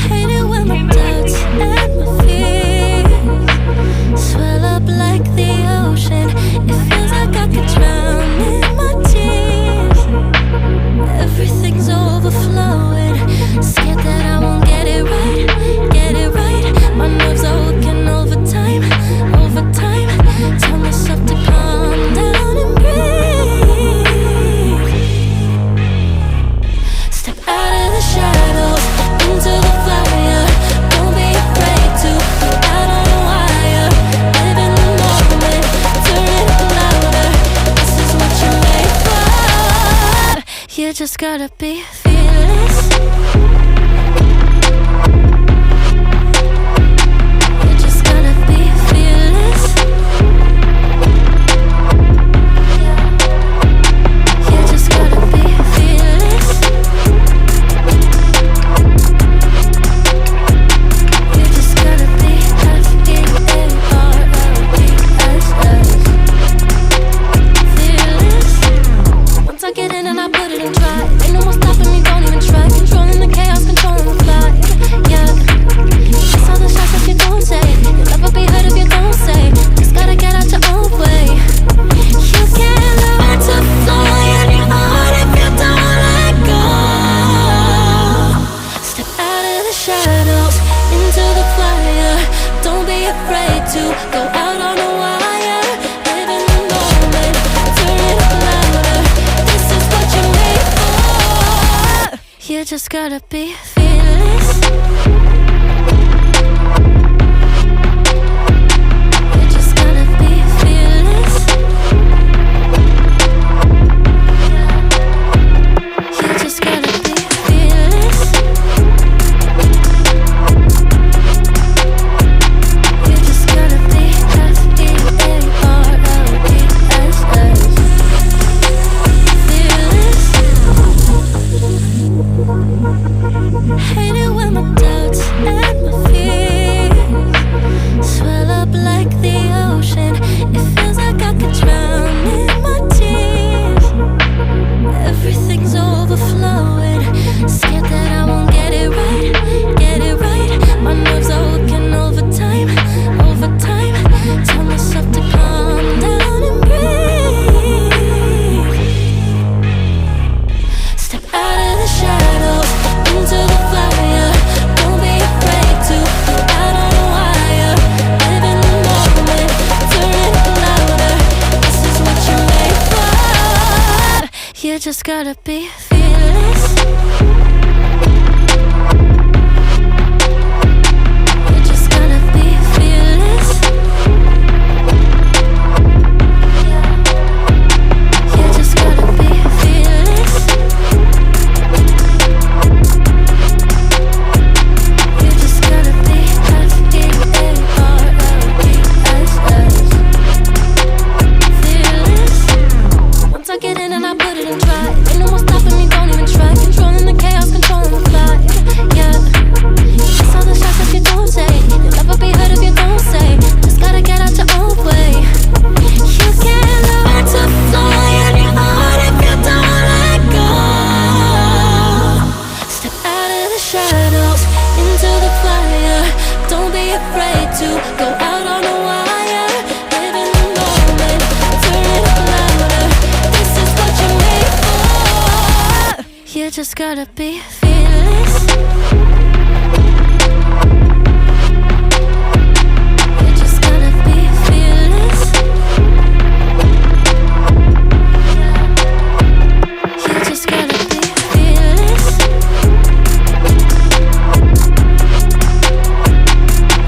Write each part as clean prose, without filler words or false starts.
Hate it when my doubts and my fears swell up like the ocean. It feels like I could drown in my tears. Everything's overflowing. Scared that I won't get it right, get it right. My nerves are working overtime, overtime. Tell myself to calm down and breathe. Step out of the shadows into the fire. Don't be afraid to go out on a wire. Live in the moment, turn it louder. This is what you're made for. You just gotta be fearless. You just gotta be fearless. You just gotta be fearless. You just gotta be fearless. Once I get in and I put it in drive, ain't no more stopping me, don't even try. Controlling the chaos, controlling the vibe. Yeah, that's all the shots if you don't say. You'll never be heard if you don't say. Just gotta get out your own way. You can't learn to fly on your own if you don't let go. Step out of the shadows into the fire. Don't be afraid to go out on a wire. Live in the moment, turn it up louder. This is what you're made for. You just gotta be fearless. You just gotta be fearless. You just gotta be fearless. You just gotta be fearless. Hate it when my doubts and my fears swell up like the ocean. It feels like I could drown in my tears. Everything's overflowing. Scared that I won't get it right, get it right. My nerves are working overtime, overtime. Tell myself to calm down and breathe. Step out of the shadows into the fire. Don't be afraid to go out on a wire. Live in the moment, turn it louder. This is what you're made for. You just gotta be fearless. You just gotta be fearless. You just gotta be fearless. You just gotta be fearless. Once I get in and I put it in drive, ain't no more stopping me, don't even try. Controlling the chaos, controlling the vibe. Yeah, that's all the shots if you don't say. You'll never be heard if you don't say. Just gotta get out your own way. You can't learn to fly on your own if you don't let go. Step out of the shadows into the fire. Don't be afraid to go out on a wire. Live in the moment, turn it up louder. This is what you're made for. You just gotta be fearless. You just gotta be fearless. You just gotta be fearless.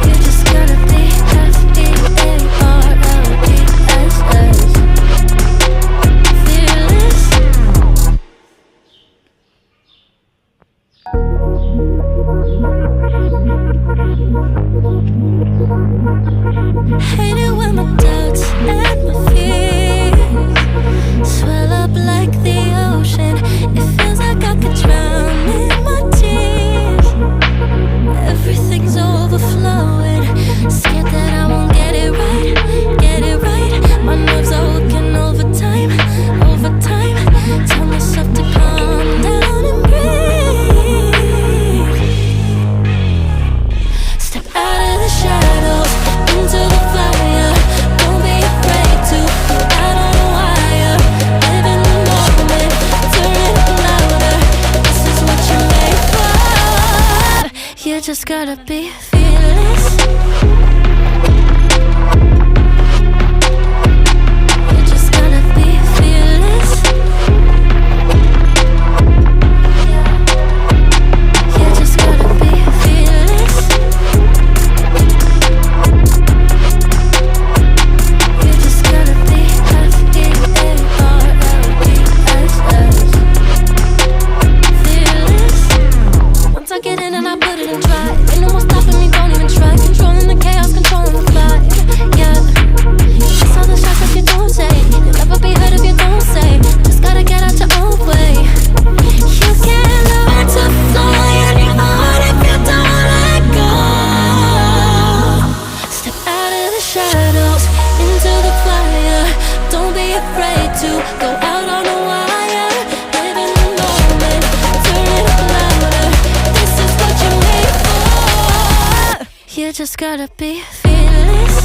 You just gotta be fearless. gotta be fearless. You just gotta be fearless. You just gotta be fearless. You just gotta be fearless. Once I get in and I put it in drive, ain't no more stopping me, don't even try. Controlling the chaos, controlling the vibe. Yeah, that's all the shots that you don't take. You'll never be heard if you don't say. Just gotta get out your own way. You can't learn to fly anymore if you don't let go. Step out of the shadows, into the fire. Don't be afraid to go out on a wire. Live in the moment, turn it up louder. This is what you're made for. You just gotta be fearless.